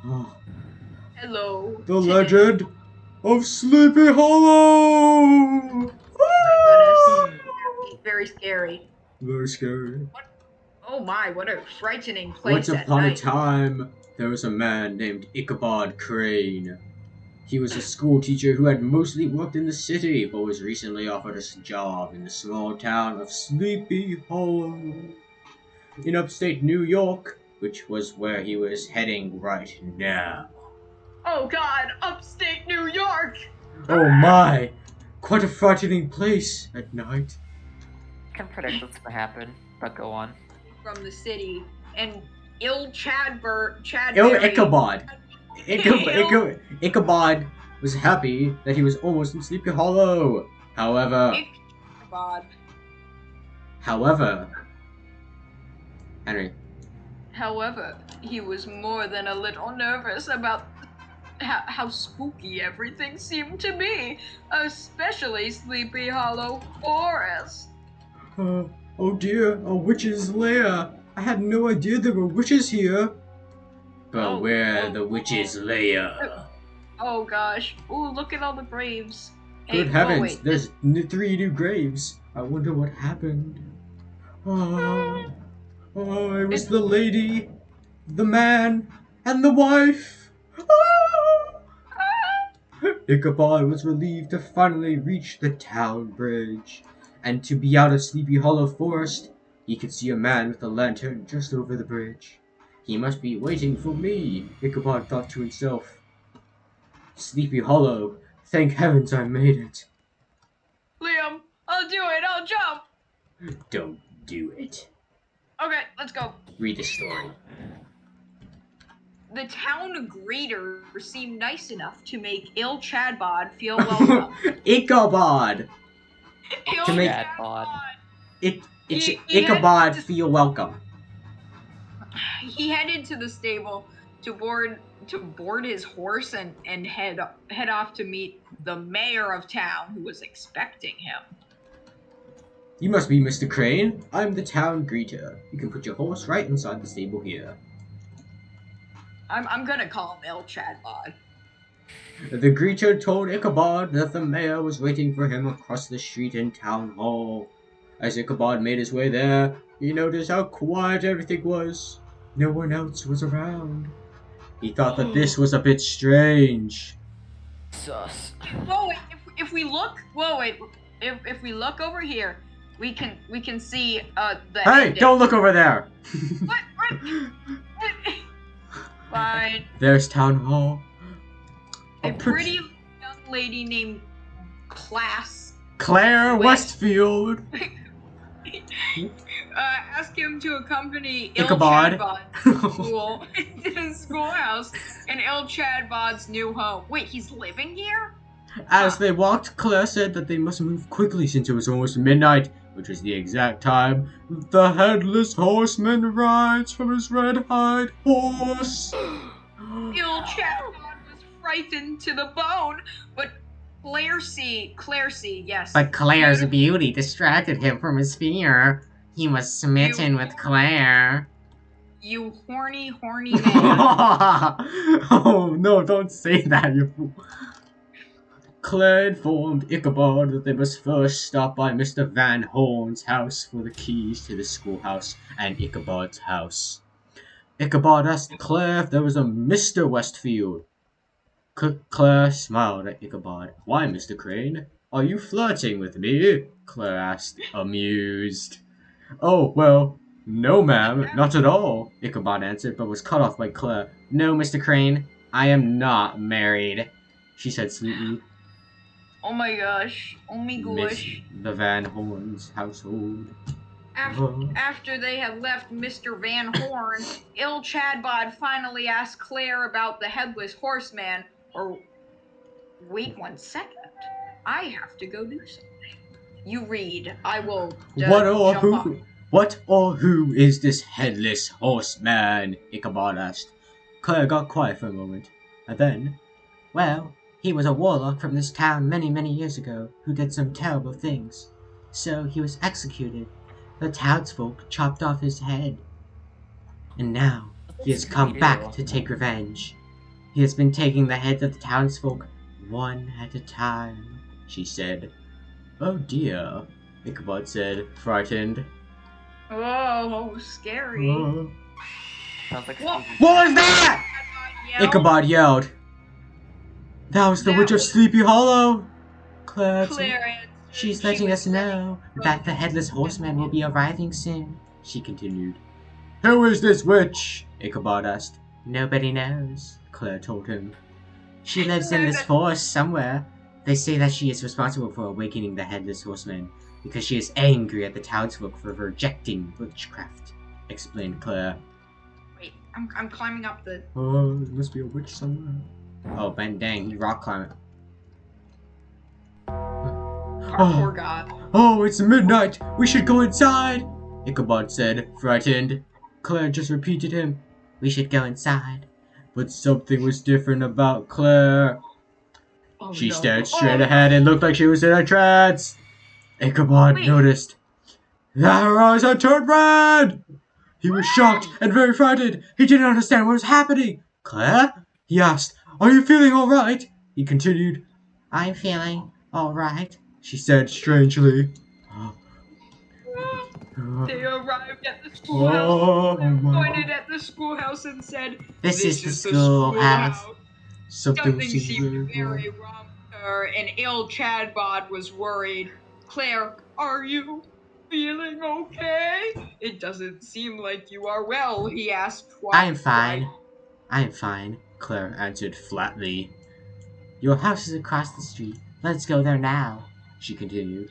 Hello. The legend of Sleepy Hollow! Oh my goodness. Very scary. Very scary. Oh my, what a frightening Once place at upon a night. time, there was a man named Ichabod Crane. He was a school teacher who had mostly worked in the city, but was recently offered a job in the small town of Sleepy Hollow in upstate New York, which was where he was heading right now. Oh god, upstate New York! Oh my! Quite a frightening place at night. I can predict what's gonna happen, but go on. From the city, and Chadberry. Ichabod. Ichabod was happy that he was almost in Sleepy Hollow. Ichabod. However, Henry. However, he was more than a little nervous about how spooky everything seemed to be, especially Sleepy Hollow Forest. Oh dear, a witch's lair. I had no idea there were witches here. But where the witch's lair? Oh gosh. Ooh, look at all the graves. Good heavens, there's 3 new graves. I wonder what happened. Oh, it was the lady, the man, and the wife. Ichabod was relieved to finally reach the town bridge, and to be out of Sleepy Hollow Forest. He could see a man with a lantern just over the bridge. He must be waiting for me, Ichabod thought to himself. Sleepy Hollow, thank heavens I made it. Liam, I'll do it, I'll jump! Don't do it. Okay, let's go. Read the story. The town greeter seemed nice enough to make Chadbod feel welcome. Ichabod! To make Ichabod feel welcome. He headed to the stable to board his horse and head off to meet the mayor of town, who was expecting him. You must be Mr. Crane. I'm the town greeter. You can put your horse right inside the stable here. I'm gonna call him Chadbod. The greeter told Ichabod that the mayor was waiting for him across the street in Town Hall. As Ichabod made his way there, he noticed how quiet everything was. No one else was around. He thought that this was a bit strange. Sus. Whoa, wait, if we look over here, we can see the Hey, ending. don't look over there! What? Fine. There's Town Hall. A pretty young lady named Claire Westfield. Ask him to accompany Ichabod to the schoolhouse in Chadbod's new home. Wait, he's living here? As they walked, Claire said that they must move quickly since it was almost midnight, which was the exact time the headless horseman rides from his red-hide horse. Chadbod was frightened to the bone, but Claire C, yes. But Claire's beauty distracted him from his fear. He was smitten with Claire. You horny man. Oh, no, don't say that, you fool. Claire informed Ichabod that they must first stop by Mr. Van Horn's house for the keys to the schoolhouse and Ichabod's house. Ichabod asked Claire if there was a Mr. Westfield. Claire smiled at Ichabod. Why, Mr. Crane? Are you flirting with me? Claire asked, amused. Oh, well, no, ma'am, not at all, Ichabod answered, but was cut off by Claire. No, Mr. Crane, I am not married, she said sweetly. Oh my gosh. Oh my gosh. The Van Horn's household. After they had left Mr. Van Horn, Chadbod finally asked Claire about the Headless Horseman. Or, wait 1 second. I have to go do something. You read. I will What or who is this Headless Horseman? Ichabod asked. Claire got quiet for a moment, and then, well, he was a warlock from this town many, many years ago who did some terrible things. So he was executed. The townsfolk chopped off his head. And now he has come back to take revenge. He has been taking the heads of the townsfolk one at a time, she said. Oh dear, Ichabod said, frightened. Oh, scary. Sounds like What? spooky. What was that? Yell. Ichabod yelled. That was the That witch of was- Sleepy Hollow. Claire, Claire answered. She's She letting was us know that the headless horseman will be arriving soon, she continued. Who is this witch? Ichabod asked. Nobody knows, Claire told him. She lives in this forest somewhere. They say that she is responsible for awakening the headless horseman because she is angry at the townsfolk for rejecting witchcraft, explained Claire. Wait, I'm climbing up the. Oh, there must be a witch somewhere. Oh, Ben dang, he rock climbing. Poor God. Oh, it's midnight. We should go inside, Ichabod said, frightened. Claire just repeated him. We should go inside. But something was different about Claire. Oh, She no. stared straight Oh, ahead and looked like she was in a trance. Ichabod Wait. noticed that her eyes had turned red. He was shocked and very frightened. He didn't understand what was happening. Claire? He asked. Are you feeling all right? He continued. I'm feeling all right. She said strangely. They arrived at the schoolhouse. Oh, They my. pointed at the schoolhouse and said, This is the the schoolhouse. Something Something seemed very very wrong with her, and ill Chadbod was worried. Claire, are you feeling okay? It doesn't seem like you are well, he asked twice. I am fine. I am fine, Claire answered flatly. Your house is across the street. Let's go there now, She continued.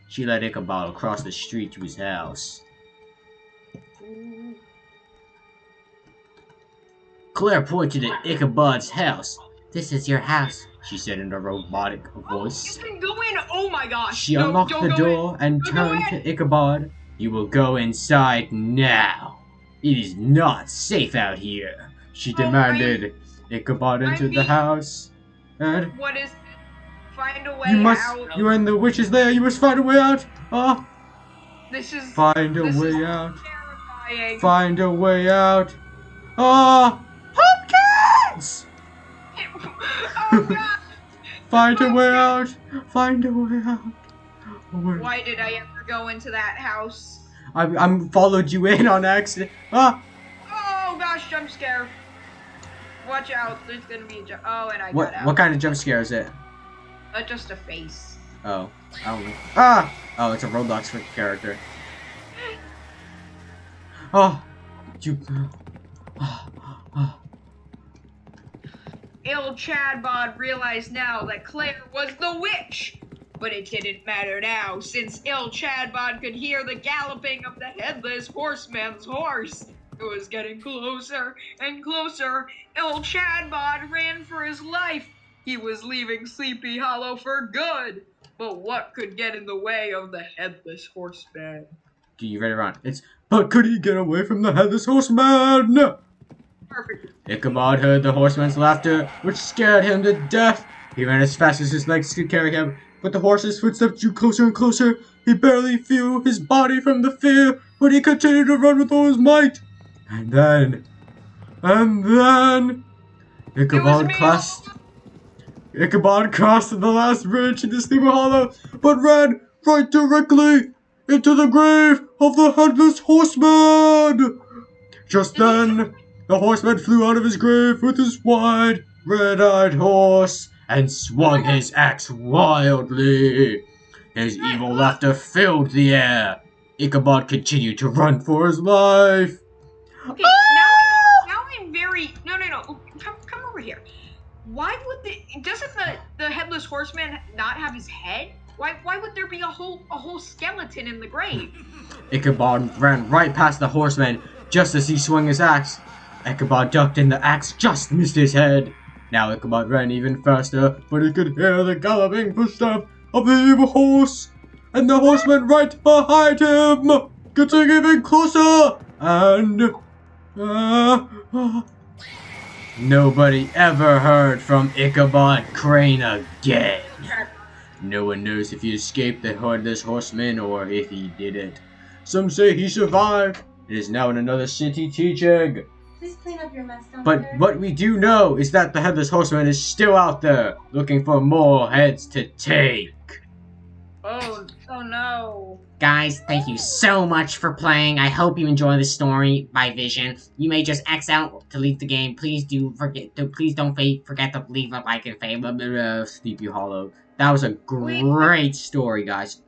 She led Ichabod across the street to his house. Claire pointed at Ichabod's house. This is your house. She said in a robotic voice. You can go in! Oh my gosh! She No, unlocked don't the go door and Don't go turned in. to Ichabod. You will go inside now. It is not safe out here, she Oh, demanded. Ichabod entered the being- house. And in. What is it? Find a way you must, out. you and the witches there, you must find a way out. Oh, This is find a This way is- out. terrifying. Find a way out. Oh, pumpkins! Oh god! Find a way out. Find a way out. Oh, where- Why did I ever go into that house? I'm followed you in on accident. Ah, Oh gosh, jump scare. Watch out, there's gonna be a jump. Oh, and I what got out. what kind of jump scare is it? Just a face. Oh, I don't know. Ah! Oh, it's a Roblox character. Oh, you. Ill Chadbod realized now that Claire was the witch. But it didn't matter now, since Ill Chadbod could hear the galloping of the headless horseman's horse. It was getting closer and closer. Ill Chadbod ran for his life. He was leaving Sleepy Hollow for good. But what could get in the way of the headless horseman? Do you ready to run? But could he get away from the headless horseman? Perfect. Ichabod heard the horseman's laughter, which scared him to death. He ran as fast as his legs could carry him, but the horse's footsteps drew closer and closer. He barely flew his body from the fear, but he continued to run with all his might. And then, Ichabod crossed the last bridge into Sleepy Hollow, but ran right directly into the grave of the headless horseman. Just then, the horseman flew out of his grave with his wide, red-eyed horse and swung his axe wildly. His evil laughter filled the air. Ichabod continued to run for his life. Okay, now I'm very no. Come over here. Why would doesn't the headless horseman not have his head? Why would there be a whole skeleton in the grave? Ichabod ran right past the horseman just as he swung his axe. Ichabod ducked and the axe just missed his head. Now Ichabod ran even faster, but he could hear the galloping footsteps of the evil horse, and the horseman right behind him, getting even closer, and nobody ever heard from Ichabod Crane again. No one knows if he escaped the headless horseman or if he didn't. Some say he survived and is now in another city teaching. Please clean up your mess down But there. what we do know is that the Headless Horseman is still out there, looking for more heads to take. Oh no. Guys, thank you so much for playing. I hope you enjoy the story by Vision. You may just X out to leave the game. Please don't forget to leave a like and favorite. Sleepy Hollow. That was a great story, guys.